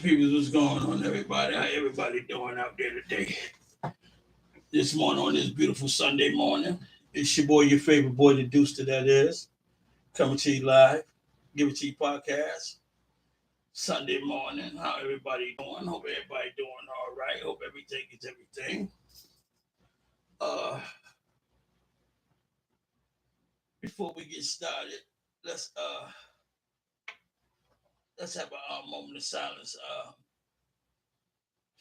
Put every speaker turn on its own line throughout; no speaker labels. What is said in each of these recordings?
People, what's going on, everybody? How everybody doing out there today? This morning on this beautiful Sunday morning, it's your boy, your favorite boy, the Deuce that is, coming to you live. Give it to you podcast. Sunday morning. How everybody doing? Hope everybody doing all right. Hope everything is everything. Uh, before we get started, let's uh let's have a moment of silence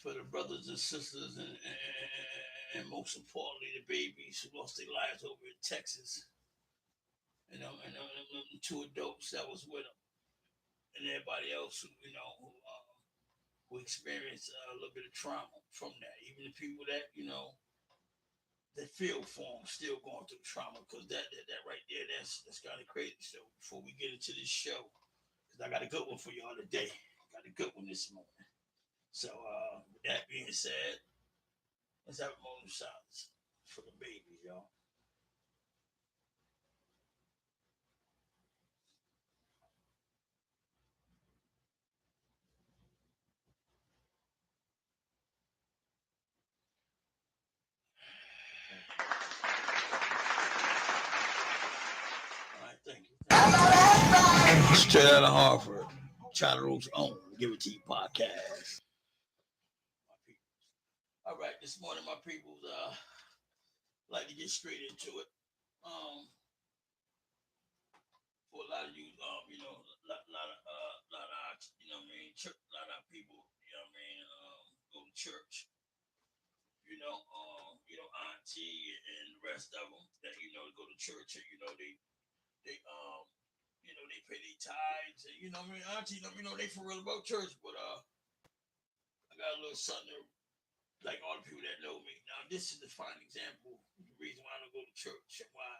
for the brothers and sisters and most importantly the babies who lost their lives over in Texas. And two adults that was with them, and everybody else who experienced a little bit of trauma from that. Even the people that that feel for them still going through trauma, because that right there, that's kind of crazy. So before we get into this show, because I got a good one for y'all today, got a good one this morning. So with that being said, let's have a moment of silence for the babies, y'all. All right, thank you. Straight out of Harvard, Child Molestation's own Give It To You podcast. All right, this morning, my people, like to get straight into it. For a lot of you, lot of church, a lot of people, go to church. Auntie and the rest of them that go to church, and they pay their tithes, and auntie, they for real about church, but I got a little something like all the people that know me. Now, this is the fine example, the reason why I don't go to church and why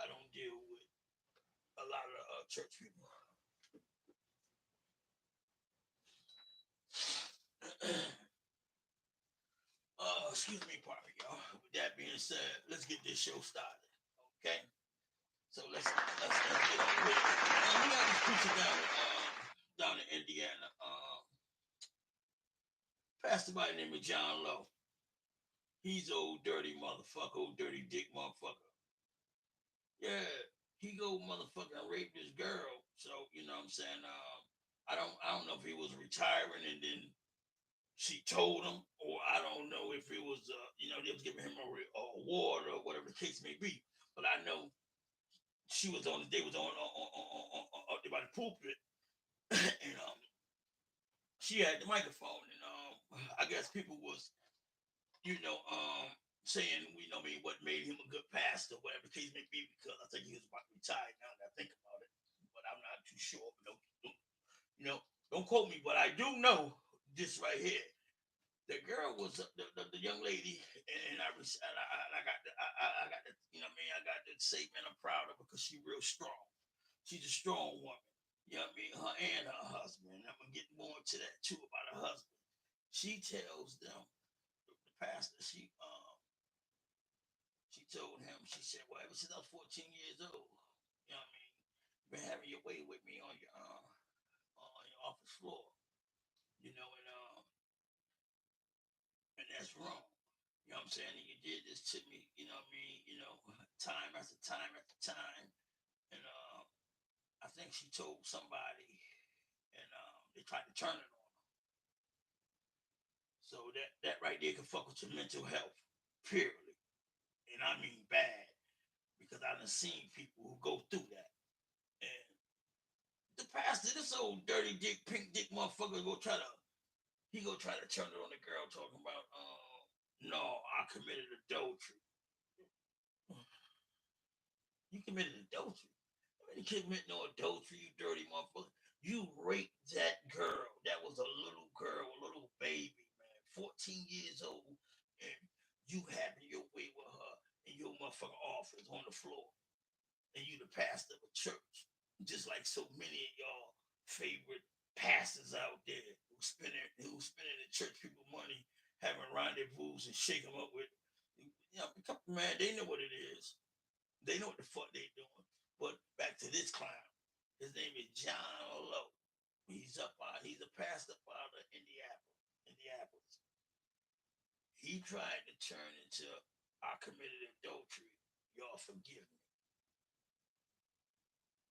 I don't deal with a lot of church people. Excuse me, pardon me, y'all. With that being said, let's get this show started. Okay? So let's get on with it. We got this preacher down in Indiana. Pastor by the name of John Lowe. He's old dirty motherfucker, old dirty dick motherfucker. Yeah, he go motherfucker and rape this girl. So you know what I'm saying. I don't know if he was retiring and then she told him, or I don't know if it was they was giving him a award or whatever the case may be. But I know they was on up there by the pulpit, and she had the microphone, and I guess people was saying, what made him a good pastor, whatever the case may be, because I think he was about to retire now that I think about it. But I'm not too sure. But don't quote me, but I do know this right here. The girl was the young lady, and I got the I got to say, man, I'm proud of her because she's real strong. She's a strong woman. You know what I mean? Her and her husband. And I'm gonna get more into that too about her husband. She tells them, the pastor, she told him, she said, well, ever since I was 14 years old, you know what I mean, you've been having your way with me on your office floor, and that's wrong. You know what I'm saying? And you did this to me, time after time after time. And I think she told somebody, and they tried to turn it on her. So that right there can fuck with your mental health, period. And I mean bad, because I done seen people who go through that. And the pastor, this old dirty dick, pink dick motherfucker, he go try to turn it on the girl, talking about, no, I committed adultery. You committed adultery. I mean, you commit no adultery, you dirty motherfucker. You raped that girl. That was a little girl, a little baby, man, 14 years old, and you having your way with her in your motherfucking office on the floor, and you the pastor of a church, just like so many of y'all favorite pastors out there who spending the church people money, having rendezvous and shake them up with. Man, they know what it is. They know what the fuck they doing. But back to this clown. His name is John Lowe. He's a pastor father in Indianapolis. He tried to turn into I committed adultery. Y'all forgive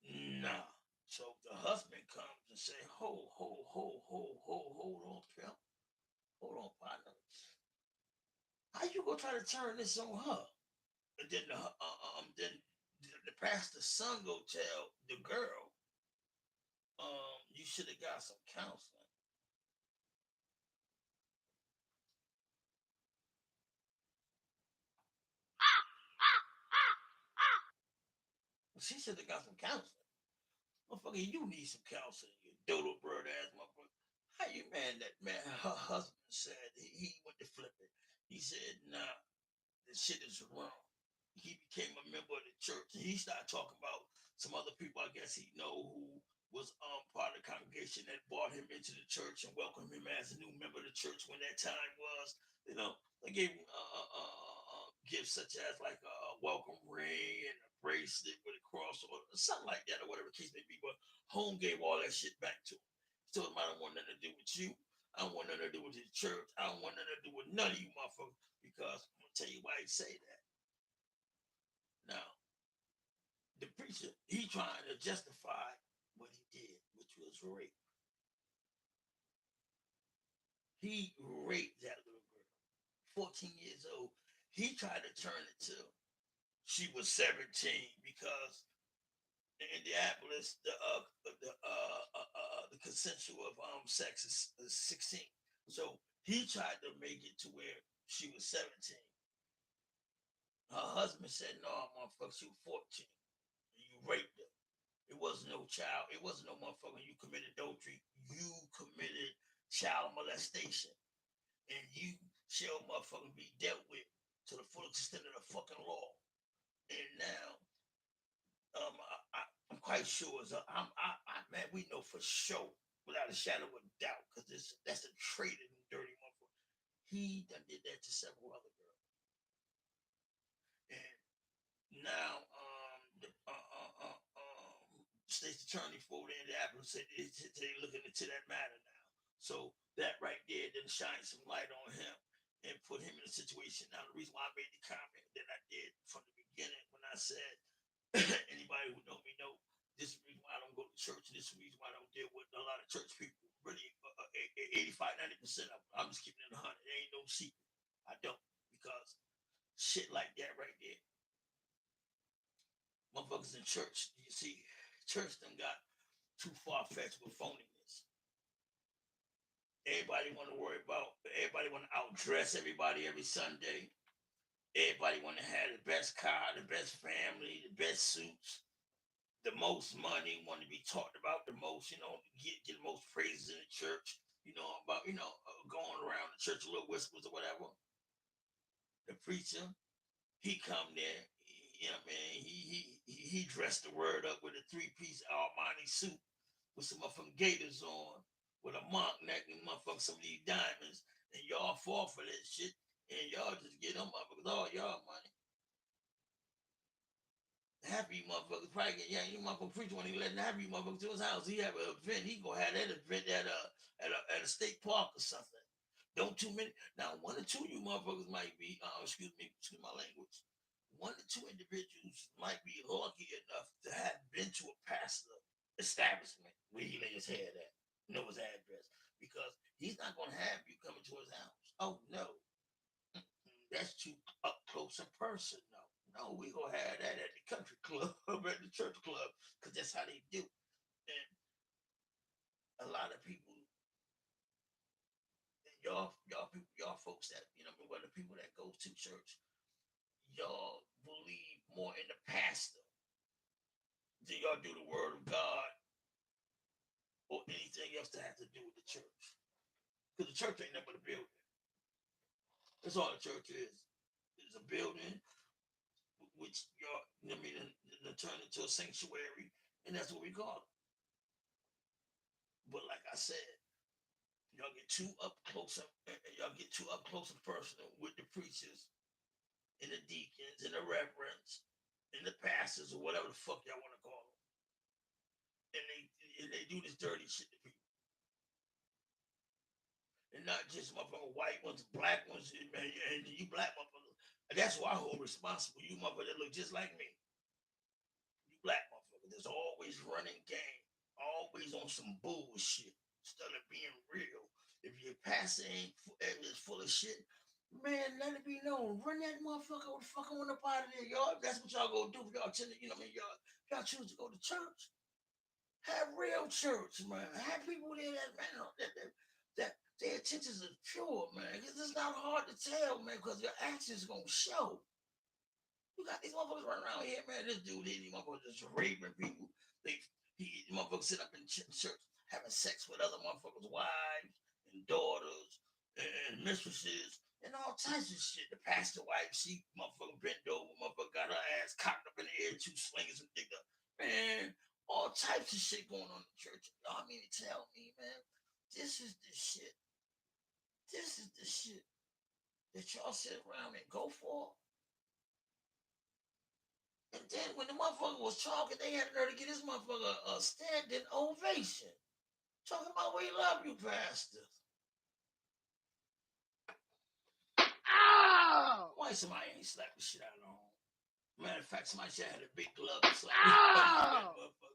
me. Nah. So the husband comes and say, hold on, pimp. Hold on, partner. How you gonna try to turn this on her? And then the pastor's son go tell the girl, you should have got some counseling. She should have got some counseling. Motherfucker, you need some counseling, you dodo bird ass motherfucker. How you man that man her husband said he went to flip it. He said, nah, this shit is wrong. He became a member of the church and he started talking about some other people I guess he know who was part of the congregation that brought him into the church and welcomed him as a new member of the church when that time was. You know, they gave him gifts such as like a welcome ring and a bracelet with a cross or something like that or whatever the case may be. But home gave all that shit back to him. So I don't want nothing to do with you. I don't want nothing to do with his church. I don't want nothing to do with none of you motherfuckers because I'm gonna tell you why he say that. Now, the preacher, he trying to justify what he did, which was rape. He raped that little girl, 14 years old. He tried to turn it to she was 17 because in Indianapolis, the consensual of sex is 16. So he tried to make it to where she was 17. Her husband said, "No, motherfucker, she was 14. You raped her. It wasn't no child. It wasn't no motherfucker. You committed adultery. You committed child molestation, and you shall motherfucking be dealt with to the full extent of the fucking law." And now, I'm quite sure. Man, we know for sure, without a shadow of a doubt, because that's a traitor, dirty motherfucker. He done did that to several other girls, and now the state's attorney for the Indianapolis said they're looking into that matter now. So that right there then shines some light on him and put him in a situation. Now the reason why I made the comment that I did from the beginning when I said anybody who know me know this is the reason why I don't go to church. This is the reason why I don't deal with a lot of church people. Really, 85, 90% of them. I'm just keeping it 100. There ain't no secret. I don't because shit like that right there motherfuckers in church, you see, church done got too far fetched with phoniness. Everybody want to outdress everybody every Sunday. Everybody want to have the best car, the best family, the best suits, the most money, want to be talked about the most, get the most praises in the church, going around the church a little whispers or whatever. The preacher, he come there, you know what I mean? He dressed the word up with a three-piece Armani suit with some motherfucking gators on, with a monk neck and motherfucking some of these diamonds, and y'all fall for that shit, and y'all just get them motherfuckers all y'all money. Half of you motherfuckers probably get, yeah, you motherfucker preacher when he let half of you motherfuckers to his house. He have an event, he gonna have that event at a state park or something. Don't too many now one or two of you motherfuckers might be excuse my language. One or two individuals might be lucky enough to have been to a pastor establishment where he lay his head at, know his address, because he's not gonna have you coming to his house. Oh no, that's too up close and personal. No, we gonna have that at the country club, at the church club, because that's how they do. And a lot of people, y'all folks that well, the people that go to church, y'all believe more in the pastor than y'all do the word of God or anything else that has to do with the church. Because the church ain't nothing but a building. That's all the church is. It's a building which y'all, turn into a sanctuary, and that's what we call it. But like I said, y'all get too up close and personal with the preachers and the deacons and the reverends and the pastors or whatever the fuck y'all want to call them. And they do this dirty shit to people. not just motherfucking white ones, black ones, man, and you black motherfuckers. That's why I hold responsible. You motherfuckers that look just like me. You black motherfuckers that's always running game, always on some bullshit instead of being real. If your pastor ain't is full of shit, man, let it be known. Run that motherfucker the fuck on up out of there, y'all. That's what y'all gonna do. Y'all tend to, you know what I mean? Y'all choose to go to church. Have real church, man. Have people there that man that their intentions are pure, man. Because it's not hard to tell, man, because your actions gonna show. You got these motherfuckers running around here, man. This dude, these motherfuckers just raping people. He motherfuckers sit up in church having sex with other motherfuckers' wives and daughters and mistresses and all types of shit. The pastor wife, she motherfucker bent over, motherfucker got her ass cocked up in the air, two slingers and dick up. Man, all types of shit going on in the church. Y'all mean to tell me, man, this is the shit. This is the shit that y'all sit around and go for. And then when the motherfucker was talking, they had the nerve to get this motherfucker a standing ovation. Talking about we love you, pastor. Ow! Why somebody ain't slapped the shit out of him? Matter of fact, somebody should have had a big glove and slap that motherfucker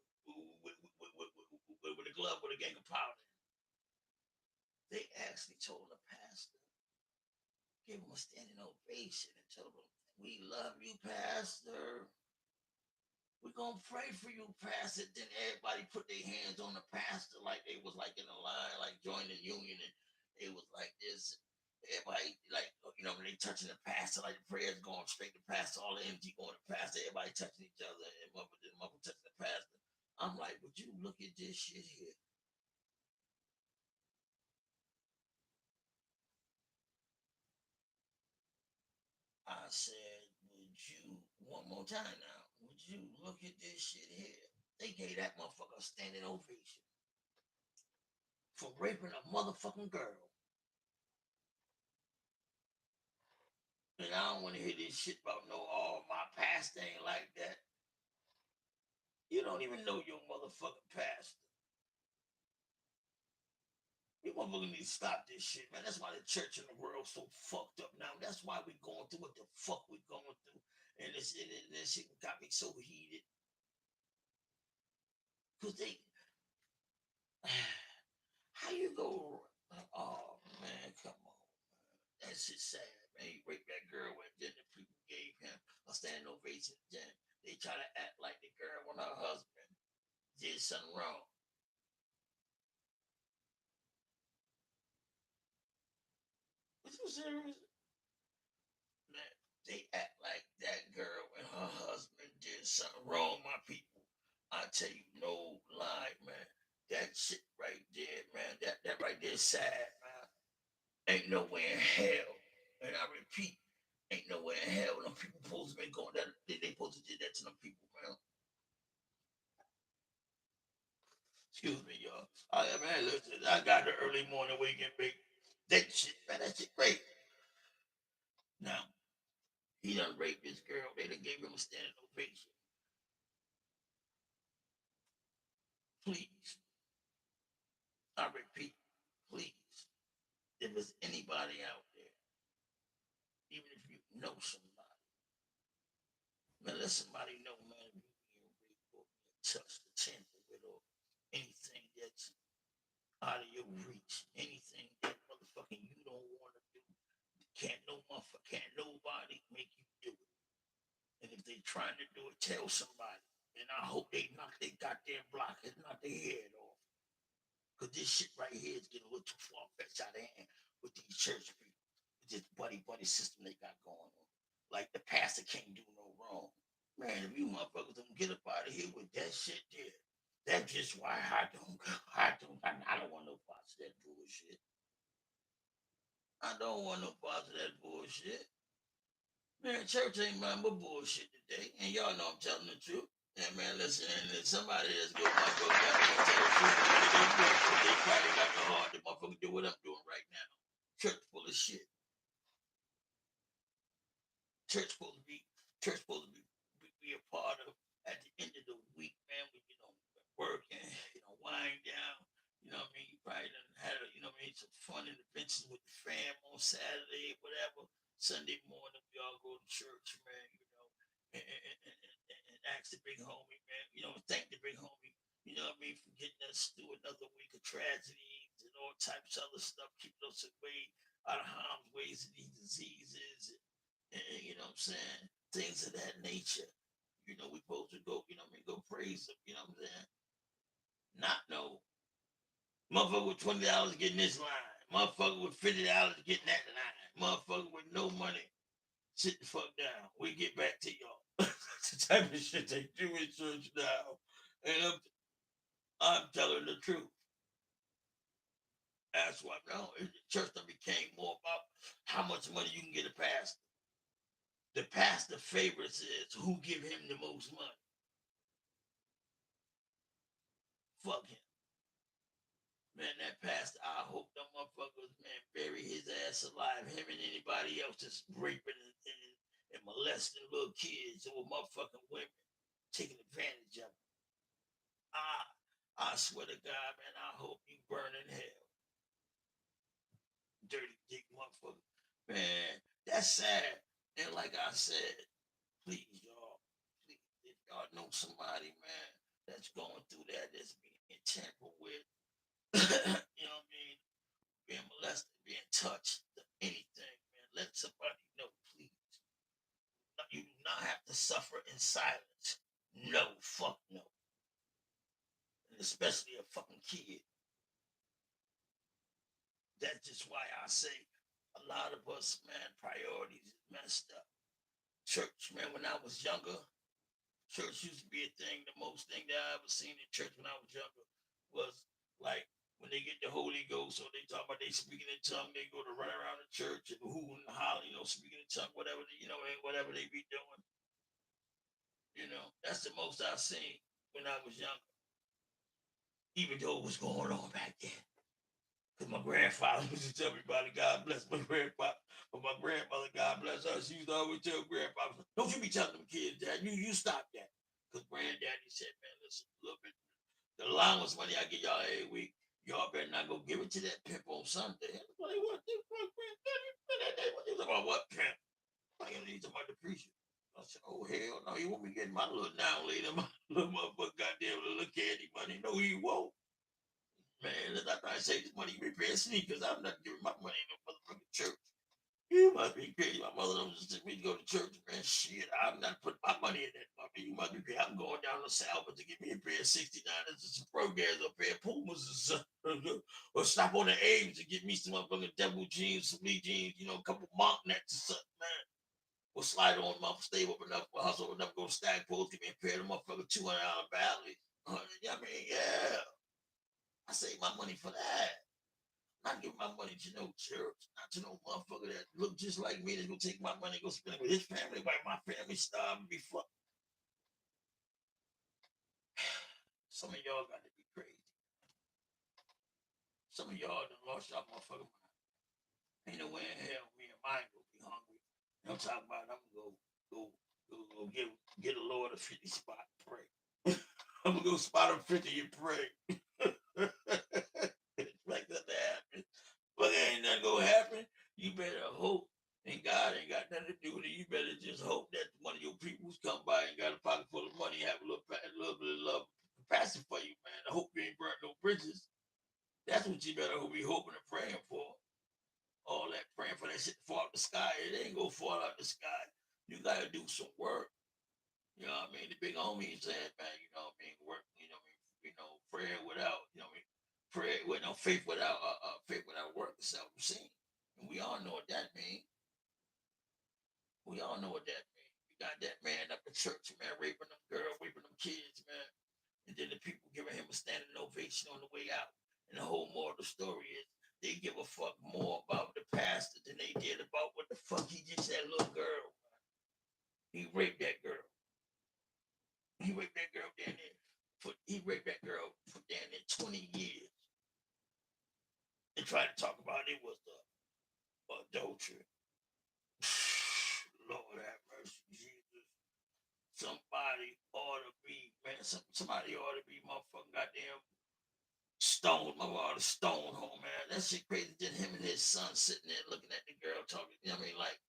with a glove with a gang of powder. They actually told the pastor, gave him a standing ovation and told him, we love you, pastor. We're gonna pray for you, pastor. Then everybody put their hands on the pastor like they was like in a line, like joining the union, and it was like this. Everybody like, you know, when they touching the pastor, like the prayers going straight to pastor, all the energy going to pastor, everybody touching each other, and mother touching the pastor. I'm like, would you look at this shit here? I said, would you, one more time now, would you look at this shit here? They gave that motherfucker a standing ovation for raping a motherfucking girl. And I don't want to hear this shit about no, oh, my pastor ain't like that. You don't even know your motherfucking pastor. You motherfuckers need to stop this shit, man. That's why the church in the world so fucked up now. That's why we going through what the fuck we going through. And this shit got me so heated. Cause they, how you go? Oh man, come on, man. That shit sad, man. He raped that girl, and then the people gave him a standing ovation. Then they try to act like the girl when her husband did something wrong. Was you serious? Man, they act like that girl and her husband did something wrong, my people. I tell you, no lie, man. That shit right there, man. That right there is sad, man. Ain't nowhere in hell. And I repeat, ain't nowhere in hell them people supposed to be going that they supposed to do that to them people, man. Excuse me, y'all. Man, listen, I got the early morning wake and bake. That shit, man, that shit great. Now, he done raped this girl. They done gave him a standing ovation. Please, I repeat, please, if there's anybody out there, even if you know somebody, man, let somebody know, man, if you being raped or being touched or tampered with or anything that's out of your reach, anything that motherfucking you don't want to do, can't nobody make you do it. And if they trying to do it, tell somebody. And I hope they knock their goddamn block and knock their head off. Cause this shit right here is getting a little too far fetched out of hand with these church people, with this buddy system they got going on. Like the pastor can't do no wrong. Man, if you motherfuckers don't get up out of here with that shit there, that's just why I don't want no parts of that bullshit. I don't want no parts of that bullshit. Man, church ain't nothing but bullshit today. And y'all know I'm telling the truth. Yeah, man, listen, and if somebody that's good, motherfucker, got to tell the truth, they probably got the heart to motherfucker do what I'm doing right now. Church full of shit. Church supposed to be, church supposed to be a part of at the end of the week, man, when you know work and you know wind down. You know what I mean? You probably done had a, you know what I mean, some fun and adventures with the fam on Saturday, whatever. Sunday morning, we all go to church, man, and ask the big homie, man, thank the big homie, for getting us through another week of tragedies and all types of other stuff, keeping us away out of harm's ways of these diseases, and you know what I'm saying? Things of that nature. We supposed to go, go praise them, you know what I'm saying? Not no motherfucker with $20 getting this line. Motherfucker with $50 getting that line. Motherfucker with no money, sit the fuck down. We get back to y'all. That's the type of shit they do in church now. And I'm telling the truth. That's why now the church became more about how much money you can get a pastor. The pastor favorites is who give him the most money. Fuck him. Man, that pastor, I hope them motherfuckers, man, bury his ass alive. Him and anybody else that's raping and molesting little kids or motherfucking women, taking advantage of them. I swear to God, man, I hope you burn in hell. Dirty dick motherfucker. Man, that's sad. And like I said, please, y'all, please, if y'all know somebody, man, that's going through that's being tampered with, you know what I mean, being molested, being touched, anything, man, let somebody know, please. You do not have to suffer in silence. No, fuck no. And especially a fucking kid. That's just why I say a lot of us, man, priorities is messed up. Church, man, when I was younger, church used to be a thing. The most thing that I ever seen in church when I was younger was like when they get the Holy Ghost, or they talk about they speaking in tongue, they go to run around the church and hooting and hollering, speaking in tongue, whatever, whatever they be doing. That's the most I seen when I was younger. Even though it was going on back then. Because my grandfather used to tell everybody, God bless my grandfather. But my grandmother, God bless her, she used to always tell grandfather, don't you be telling them kids that. You stop that. Because granddaddy said, man, listen, a little bit. The allowance money I get y'all every week, y'all better not go give it to that pimp on Sunday. I'm like, what the fuck, granddaddy? What you talking about? What pimp? Like, you talking about the preacher. I said, oh, hell no, you won't be getting my little now later, my little motherfucker goddamn little candy money. No, he won't. Man, as I say this money, you repair sneakers. I'm not giving my money to no motherfucking church. You must be crazy. My mother don't just me to go to church, man. Shit, I'm not putting my money in that. You must be crazy. I'm going down to Salva to get me a pair of 69ers and some programs, or a pair of Pumas, or stop on the Ames to get me some motherfucking devil jeans, some Lee jeans, a couple monk nets or something, man. Or slide on them up, stay up enough, hustle enough, go to Stagpost, give me a pair of them motherfucking $200 valleys. I mean, yeah. I save my money for that. I'm not giving my money to no church, not to no motherfucker that look just like me, that's gonna take my money and go spend it with his family, while my family starving be fucked. Some of y'all got to be crazy. Some of y'all done lost y'all motherfucking mind. Ain't no way in hell me and mine gonna be hungry. I'm talking about I'm gonna go get a Lord a 50 spot and pray. I'm gonna go spot him 50 and pray. Like that to happen. But there ain't nothing gonna happen. You better hope, and God ain't got nothing to do with it. You better just hope that one of your peoples come by and got a pocket full of money, have a little bit of love, capacity for you, man. I hope you ain't burnt no bridges. That's what you better be hoping and praying for. All that praying for that shit to fall out the sky, it ain't gonna fall out the sky. You gotta do some work. You know what I mean? The big homie said, man, you know what I mean, work, prayer without, prayer with no faith without faith without work is self-seen. And we all know what that means. We all know what that means. You got that man up in church, man, raping them girls, raping them kids, man. And then the people giving him a standing ovation on the way out. And the whole moral of the story is they give a fuck more about the pastor than they did about what the fuck he did to that little girl. He raped that girl. He raped that girl down there. He raped that girl for down there 20 years. And tried to talk about it was the adultery. Lord have mercy, Jesus. Somebody ought to be, man, somebody ought to be motherfucking goddamn stoned. My father stoned home, man. That shit crazy. Just him and his son sitting there looking at the girl talking. You know what I mean? Like,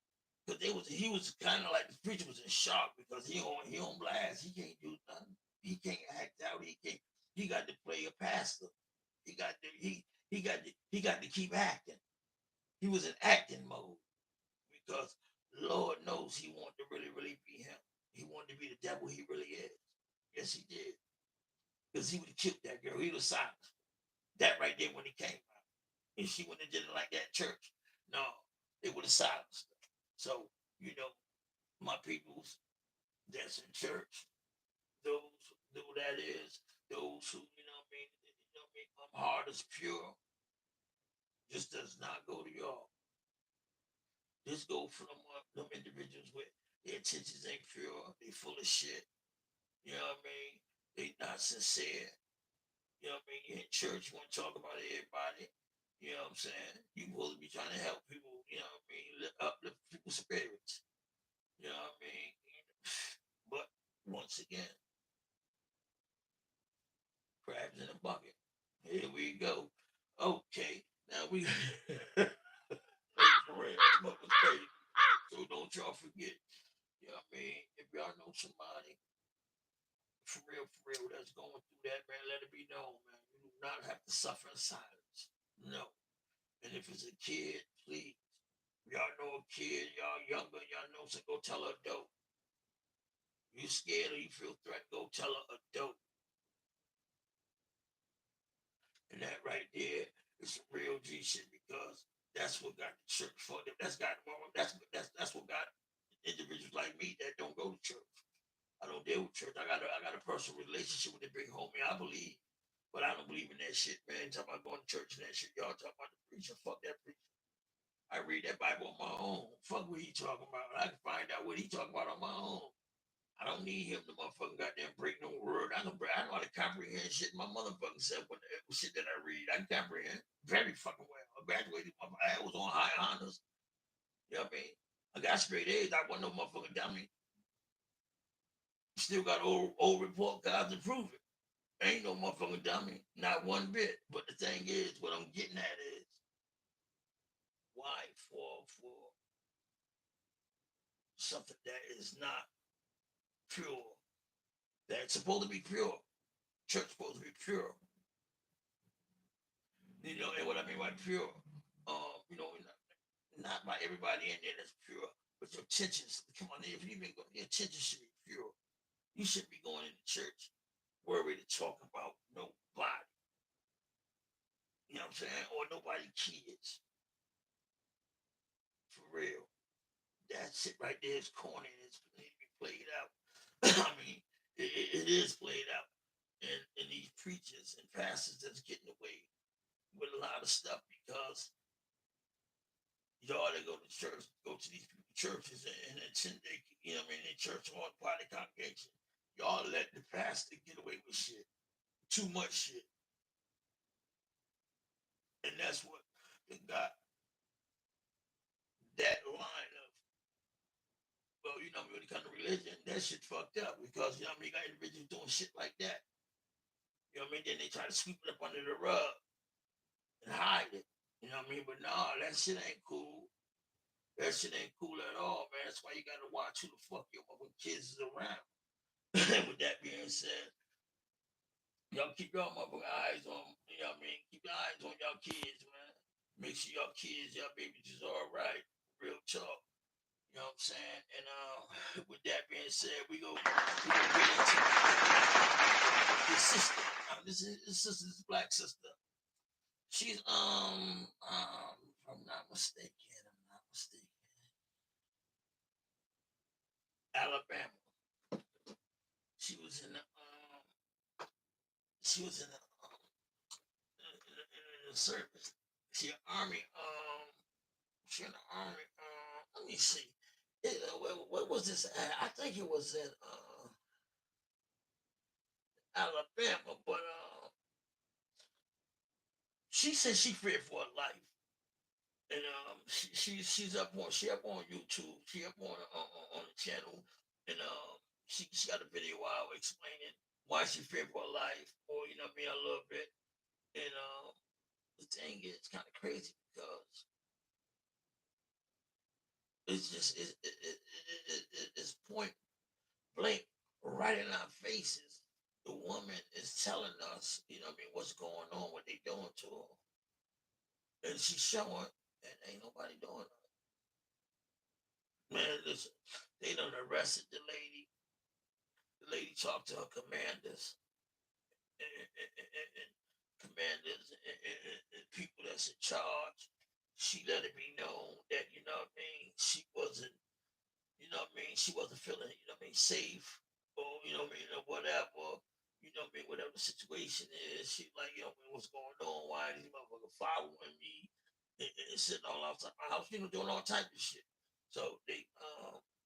because he was kind of like the preacher was in shock because he on blast. He can't do nothing. He can't act out. He got to play a pastor. He got to keep acting. He was in acting mode because Lord knows he wanted to really, really be him. He wanted to be the devil he really is. Yes, he did. Because he would have killed that girl. He was silent. That right there when he came out. And she wouldn't have did it like that church. No, they would have silenced her. So, you know, my peoples that's in church, those who that is, those who, heart is pure, this does not go to y'all. This go for them individuals with their intentions ain't pure, they full of shit. You know what I mean? They not sincere. You know what I mean? You're in church, you want to talk about everybody. You know what I'm saying? You will be trying to help people, you know what I mean? Uplift people's spirits. You know what I mean? But once again, crabs in a bucket. Here we go. Okay, now we for real. Mother's crazy. So don't y'all forget. You know what I mean? If y'all know somebody for real, that's going through that, man, let it be known, man. You do not have to suffer in silence. No. And if it's a kid, please. Y'all know a kid, y'all younger, y'all know, so go tell an adult. You scared or you feel threatened, go tell an adult. And that right there is some real G shit because that's what got the church fucked up. That's what got individuals like me that don't go to church. I don't deal with church. I got a personal relationship with the big homie. I believe, but I don't believe in that shit, man. Talking about going to church and that shit. Y'all talking about the preacher. Fuck that preacher. I read that Bible on my own. Fuck what he talking about. I can find out what he talking about on my own. I don't need him to motherfucking goddamn break no word. I know how to comprehend shit my motherfucking self when the shit that I read. I can comprehend very fucking well. I graduated. I was on high honors. You know what I mean? I got straight A's. I wasn't no motherfucking dummy. Still got old report cards to prove it. Ain't no motherfucking dummy. Not one bit. But the thing is, what I'm getting at is, why fall for something that is not pure? That's supposed to be pure. Church supposed to be pure. You know, and what I mean by pure, not by everybody in there that's pure, but your intentions. Come on, if you even go, your intentions should be pure. You should be going into church worried to talk about nobody. You know what I'm saying? Or nobody kids. For real. That shit right there is corny and it's need to be played out. I mean, it is played out. And these preachers and pastors that's getting away with a lot of stuff because y'all that go to church, go to these churches and attend they, you know what I mean, they church on part of the congregation. Y'all let the pastor get away with shit. Too much shit. And that's what got that line of, well, you know, when it comes to religion, that shit fucked up because, you know what I mean, you got individuals doing shit like that. You know what I mean? Then they try to sweep it up under the rug and hide it. You know what I mean? But nah, that shit ain't cool. That shit ain't cool at all, man. That's why you gotta watch who the fuck your mother kids is around. With that being said, y'all keep y'all motherfucking eyes on, you know what I mean? Keep your eyes on y'all kids, man. Make sure y'all kids, y'all babies is all right. Real talk. You know what I'm saying? And with that being said, we go get into his sister. This sister's black sister. She's if I'm not mistaken, Alabama. She was in the she was in the service. She an army she in the army let me see. What was this at? I think it was in Alabama, but she said she feared for her life. And she's up on YouTube. She up on the channel, and she got a video out explaining why she feared for her life, or you know what I mean, a little bit. And the thing is kind of crazy because it's just it's point blank right in our faces. The woman is telling us, you know what I mean, what's going on, what they doing to her. And she's showing and ain't nobody doing it. Man, listen, they done arrested the lady. The lady talked to her commanders and commanders and people that's in charge. She let it be known that, you know what I mean, she wasn't, you know what I mean, she wasn't feeling, you know what I mean, safe or, you know what I mean, or whatever. You know what I mean, whatever the situation is, she like, you know what I mean, what's going on? Why are these motherfuckers following me and sitting all outside my house, you know, doing all type of shit. So they told her,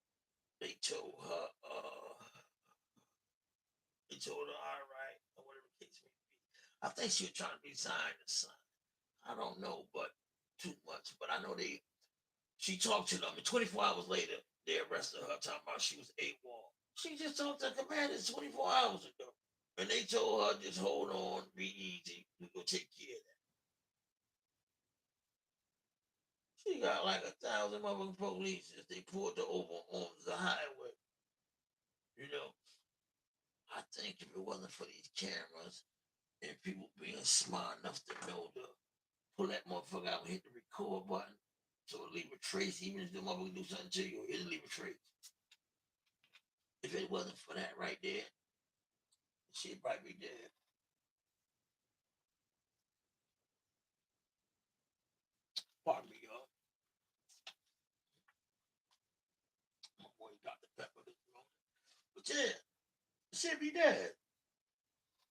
they told her, all right, or whatever the case may be. I think she was trying to resign or something. I don't know, but too much. But I know she talked to them, and 24 hours later, they arrested her, talking about she was AWOL. She just talked to the commanders 24 hours ago. And they told her, just hold on, be easy. We gonna take care of that. She got like 1,000 motherfucking police if they pulled her over on the highway. You know, I think if it wasn't for these cameras and people being smart enough to know to pull that motherfucker out and hit the record button so it leave a trace, even if the motherfucker do something to you, it'll leave a trace. If it wasn't for that right there, she'd probably be dead. Pardon me, y'all. My boy got the pepper this morning. But yeah, she'd be dead.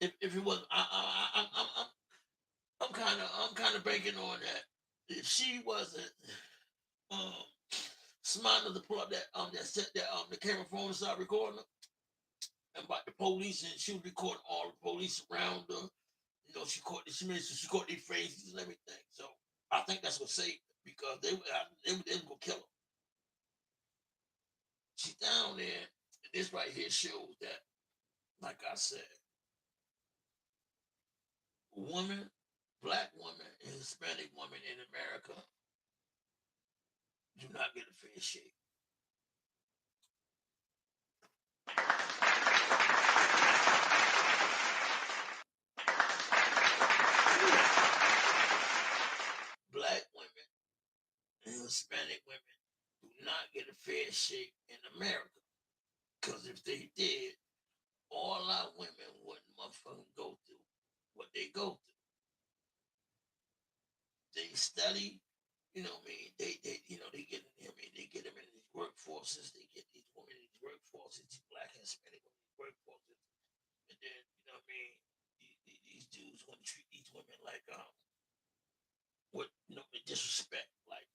If it wasn't, I'm kind of banking on that. If she wasn't um smart enough to pull up that set that the camera phone and start recording her, and about the police, and she was recording all the police around her. You know, she caught their faces and everything. So I think that's what saved her because they were gonna kill her. She's down there. And this right here shows that, like I said, women, black women, and Hispanic women in America do not get a fair shake. Black women and Hispanic women do not get a fair shake in America. Because if they did, all our women wouldn't motherfucking go through what they go through. They study, you know what I mean? They you know, they get I mean, they get them in these workforces, they get these women in these workforces, these black and Hispanic women in these workforces. And then, you know what I mean, these dudes want to treat these women like with you know disrespect. Like,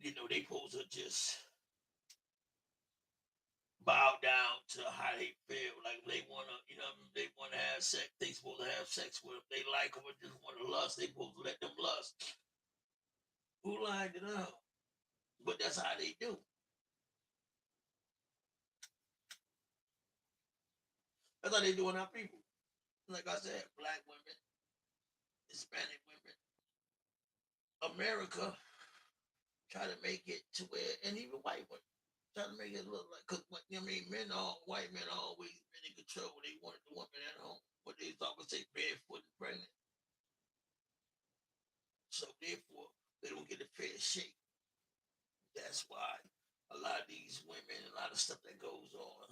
you know, they supposed to just bow down to how they feel. Like they wanna, you know, they wanna have sex. They supposed to have sex with them. They like them or just want to lust. They supposed to let them lust. Who lined it up? But that's how they do. That's how they doing our people. Like I said, black women, Hispanic women, America try to make it to where, and even white women try to make it look like, cause you know what I mean, white men are always been in control. They wanted the woman at home, but they always say barefoot and pregnant. So therefore, they don't get a fair shake. That's why a lot of these women, a lot of stuff that goes on.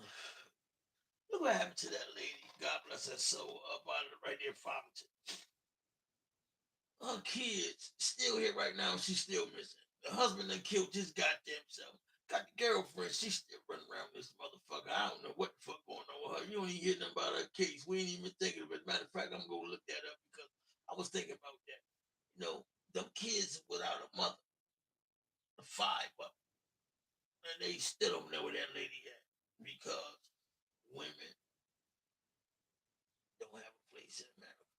Look what happened to that lady. God bless her soul. Up out of the right there, Farmington. Her kids still here right now. She's still missing. The husband that killed his goddamn self. Got the girlfriend. She's still running around with this motherfucker. I don't know what the fuck going on with her. You don't even hear nothing about her case. We ain't even thinking of it. Matter of fact, I'm gonna look that up because I was thinking about that. You know, them kids without a mother, the five of them, and they still don't know where that lady at because women don't have a place in America.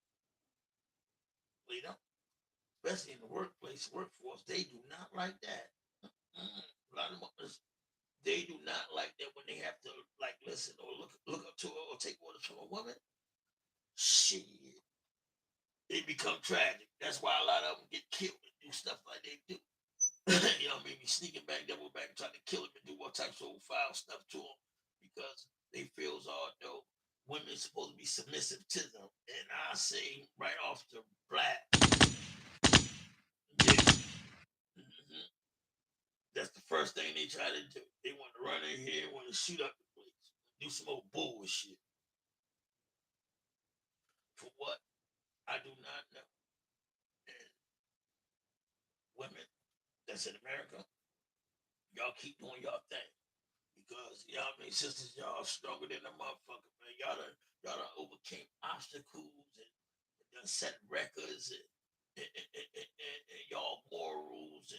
They don't, especially in the workplace, workforce. They do not like that. A lot of mothers, they do not like that when they have to like listen or look up to her or take orders from a woman. Shit. They become tragic. That's why a lot of them get killed and do stuff like they do. You know, maybe sneaking back, double back, trying to kill him and do all types of foul stuff to him because they feel as though women are supposed to be submissive to them. And I say right off the bat, yeah, mhm, that's the first thing they try to do. They want to run in here, want to shoot up the place, do some old bullshit. For what? I do not know. And women that's in America, y'all keep doing y'all thing. Because y'all mean sisters, y'all stronger than a motherfucker, man. Y'all done overcame obstacles and done set records and y'all morals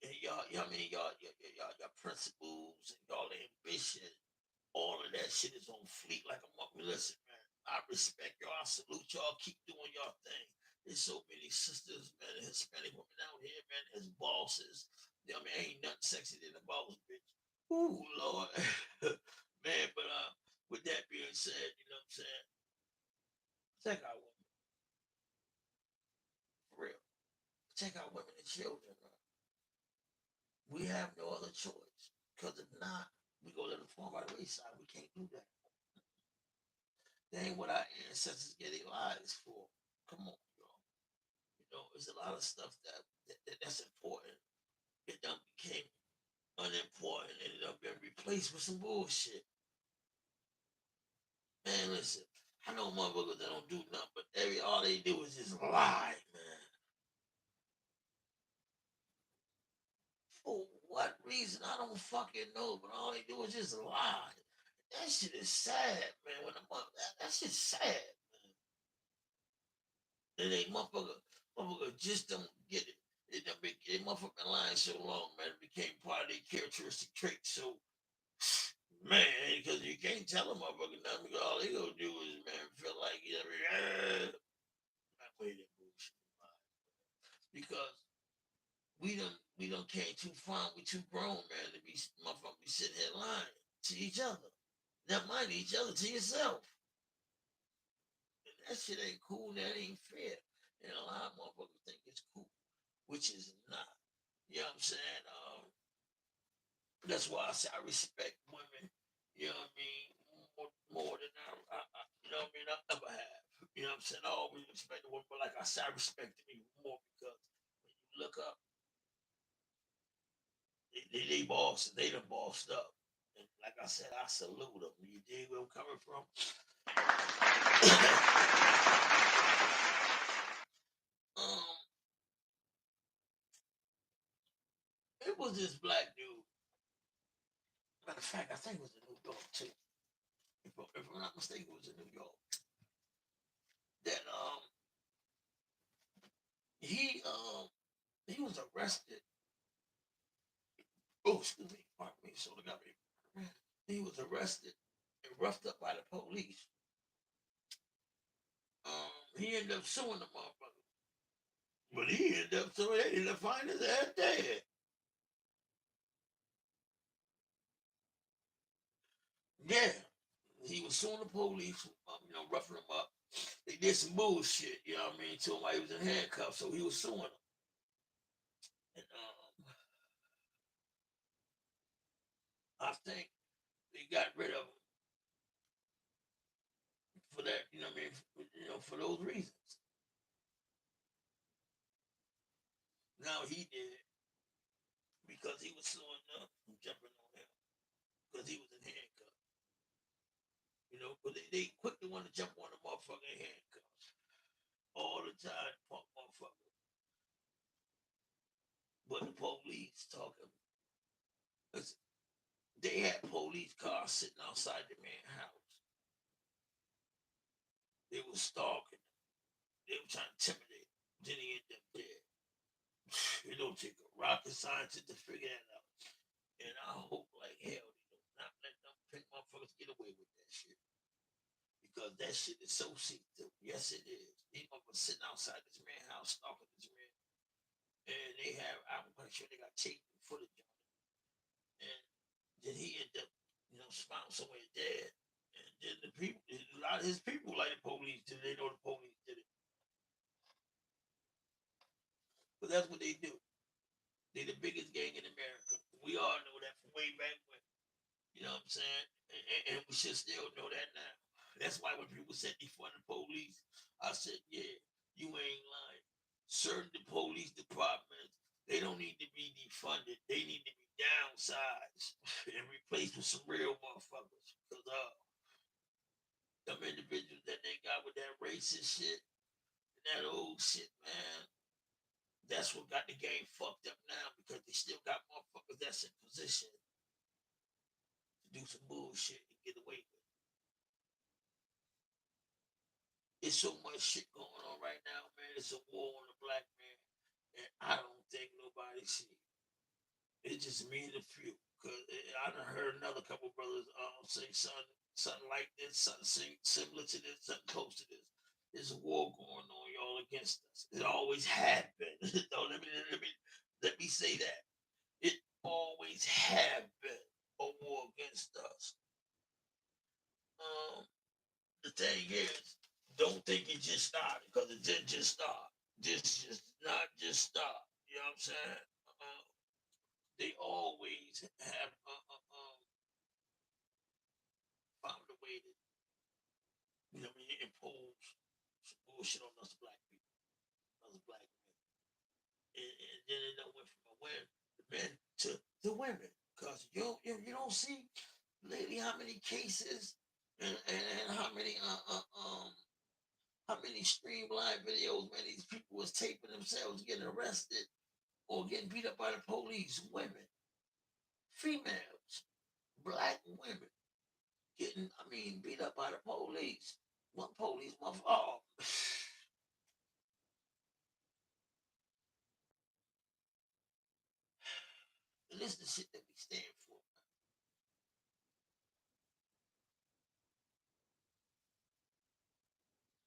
and y'all I mean y'all principles and y'all ambition. All of that shit is on fleek like a monkey. Listen, man, I respect y'all. I salute y'all. Keep doing y'all thing. There's so many sisters, man, and Hispanic women out here, man, as bosses. You know, I mean, ain't nothing sexy than a boss, bitch. Ooh, Lord. Man, but with that being said, you know what I'm saying? Check out women, for real. Check out women and children, man. We have no other choice. Because if not, we go let them fall by the wayside. We can't do that. That ain't what our ancestors gave their lives for. Come on, y'all. You know, there's a lot of stuff that's important. It done became unimportant and it done been replaced with some bullshit. Man, listen, I know motherfuckers that don't do nothing, but all they do is just lie, man. For what reason? I don't fucking know, but all they do is just lie. That shit is sad, man. When the that shit's sad, man. And they motherfucker just don't get it. They motherfucking lying so long, man. It became part of their characteristic trait. So, man, because you can't tell a motherfucker nothing because all they gonna do is, man, feel like, you know, not waiting bullshit. Because we done came too far. We too grown, man, to be motherfuckers be sitting here lying to each other. Never mind each other to yourself. And that shit ain't cool. That ain't fair. And a lot of motherfuckers think it's cool, which is not. You know what I'm saying? That's why I say I respect women. You know what I mean? More than you know what I mean? I ever have. You know what I'm saying? I always respect the woman, but like I said, I respect them even more because when you look up, they boss, they done bossed up. And like I said, I salute them. You dig where I'm coming from? um, it was this black dude. Matter of fact, I think it was in New York too. If I'm not mistaken, it was in New York. That he um he was arrested. Oh, excuse me, pardon me, so got me. He was arrested and roughed up by the police. He ended up suing the motherfucker. But he ended up suing, they ended up finding his ass dead. Yeah. He was suing the police, roughing him up. They did some bullshit, you know what I mean, to him while he was in handcuffs, so he was suing them. And I think they got rid of him for that, you know what I mean, for those reasons. Now he did it because he was suing them from jumping on him because he was in handcuffs. You know, but they quick to want to jump on the motherfucking handcuffs all the time, punk motherfucker. But the police talking. Listen, they had police cars sitting outside the man's house. They were stalking him. They were trying to intimidate him. Then he ended up dead. It don't take a rocket scientist to figure that out. And I hope like hell they do not let them pink motherfuckers get away with that shit. Because that shit is so see through. Yes, it is. These motherfuckers sitting outside this man's house stalking this man. And they have, I'm pretty sure they got tape and footage on it. And then he ended up, found somewhere dead. And then the people, a lot of his people like the police did. They know the police did it. But that's what they do. They the biggest gang in America. We all know that from way back when. You know what I'm saying? And we should still know that now. That's why when people said defund the police, I said, yeah, you ain't lying. Certain the police departments, they don't need to be defunded. They need to be downsized and replaced with some real motherfuckers. Because them individuals that they got with that racist shit and that old shit, man, that's what got the game fucked up now because they still got motherfuckers that's in position to do some bullshit and get away with it. It's so much shit going on right now, man. It's a war on the black man. And I don't think nobody see it. It's just me and a few. Cause I done heard another couple brothers say something like this, something similar to this, something close to this. There's a war going on, y'all, against us. It always had been. No, let me say that. It always have been a war against us. Um, the thing is, don't think it just started because it didn't just start. This just not just start. You know what I'm saying? Uh, they always have found a way to, you know, what I mean, impose some bullshit on us black people, us black men, and then it done went from the men to the women. Because you don't see lately how many cases and how many streamlined videos, man, these people was taping themselves getting arrested or getting beat up by the police. Women, females, black women getting, beat up by the police. One police, oh, and this is the shit that we stand for.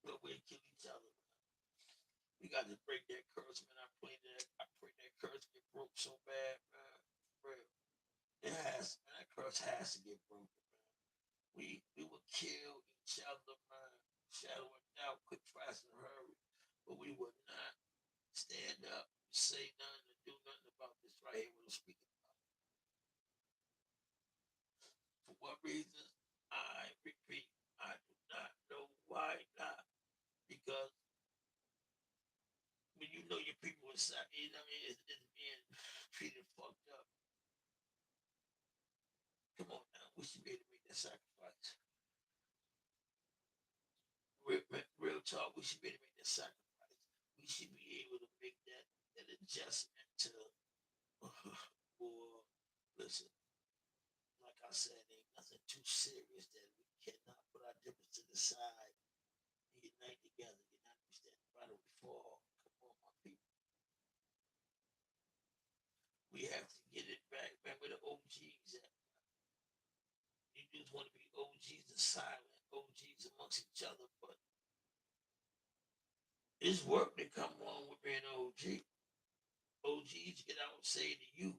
But we kill each other. We got to break that curse, man. I pray that curse get broke so bad, man. For real. It has, man. That curse has to get broken, man. We would kill each other, man. Shadow and doubt, quick, fast, and hurry. But we would not stand up, say nothing, and do nothing about this right here what I'm speaking about. For what reason? I repeat, I do not know why not. Because when you know your people inside, you know what I mean, it's being treated fucked up. Come on now, we should be able to make that sacrifice. Real talk, we should be able to make that sacrifice. We should be able to make that adjustment to, or listen, like I said, ain't nothing too serious that we cannot put our difference to the side and unite together. Unite, we stand together, we fall. Come on, my people. We have to get it back. Remember the OGs at. You just want to be OGs and silent, OGs amongst each other, but it's work that come along with being an OG. OGs get out and say to you,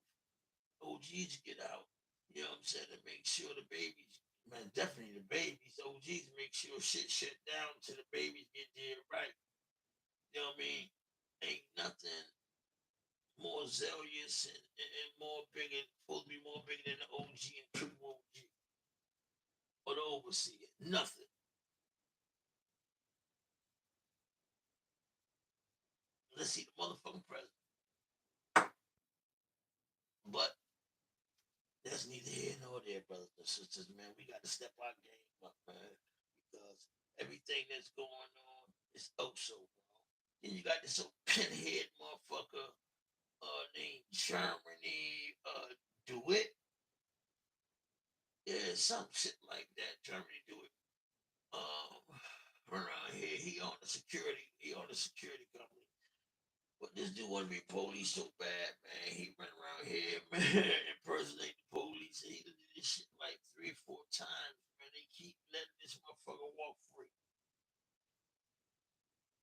OGs get out, you know what I'm saying, to make sure the babies, man, definitely the babies, OGs make sure shit shut down till the babies get there right. You know what I mean? Ain't nothing more zealous and more bigger, supposed to be more bigger than the OG and true OG or the overseer. Nothing. Let's see the motherfucking president. But that's neither here nor there, brothers and sisters, man. We got to step our game up, man, because everything that's going on is oh so wrong. Then you got this old pinhead motherfucker named Germany. Do it? Yeah, some shit like that. Germany do it. Run around here. He on the security. He on the security company. But this dude want to be police so bad, man. He run around here, man, impersonate the police. He did this shit like 3 or 4 times, man. They keep letting this motherfucker walk free.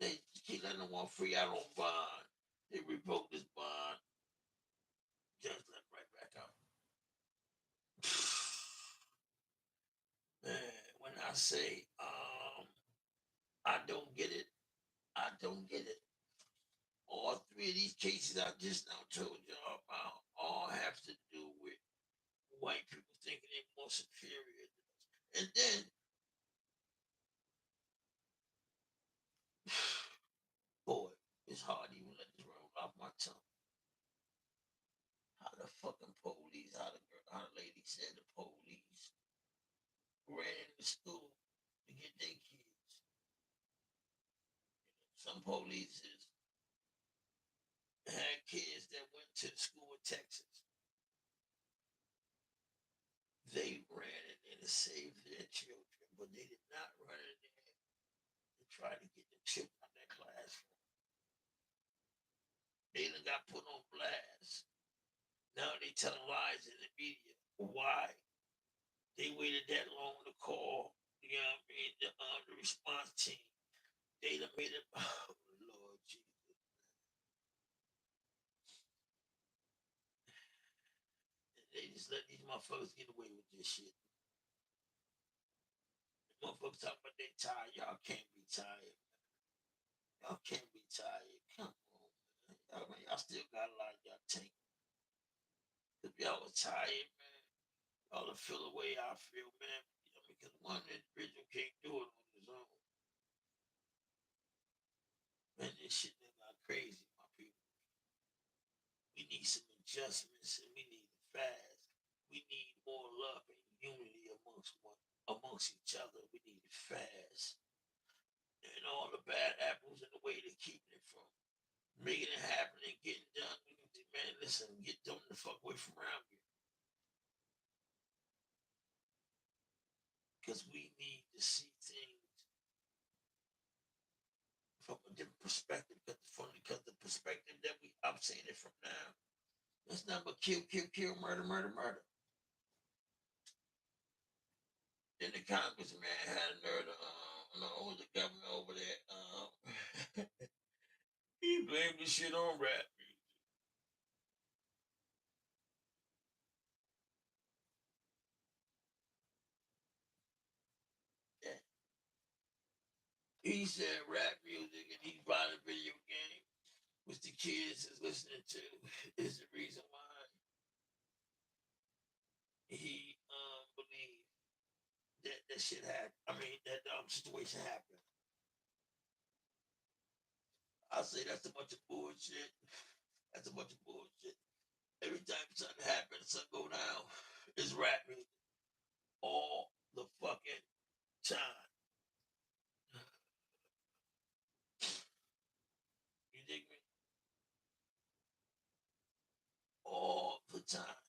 They keep letting him walk free out on bond. They revoked his bond. Just let him right back out. Man, when I say I don't get it, I don't get it. All three of these cases I just now told y'all about all have to do with white people thinking they're more superior than us. And then, boy, it's hard to even let this roll off my tongue. How the fucking police, how the lady said the police ran into school to get their kids. Some police had kids that went to school in Texas. They ran in there to save their children, but they did not run in there to try to get the children out of that classroom. They done got put on blast. Now they telling lies in the media. Why? They waited that long to call, you know what I mean, the response team. They done made it. Oh, Lord Jesus. They just let these motherfuckers get away with this shit. Motherfuckers talking about they tired. Y'all can't be tired. Y'all can't be tired. Come on, man. Y'all still got a lot of y'all take. If y'all was tired, man, y'all will feel the way I feel, man. Because one individual can't do it on his own. Man, this shit done got crazy, my people. We need some adjustments and we need it fast. We need more love and unity amongst each other. We need it fast. And all the bad apples in the way to keeping it from making it happen and getting done. We need to, man, listen, get them the fuck away from around here. Because we need to see things from a different perspective. Because the perspective that I'm saying it from now, it's not but kill, kill, kill, murder, murder, murder. Then the congressman had a nerve to the government over there. He blamed the shit on rap music. Yeah. He said rap music and he bought a video game, which the kids is listening to, is the reason why he believed that shit happened. I mean, that situation happened. I say that's a bunch of bullshit. That's a bunch of bullshit. Every time something happens, something go down, it's rap music all the fucking time. You dig me? All the time.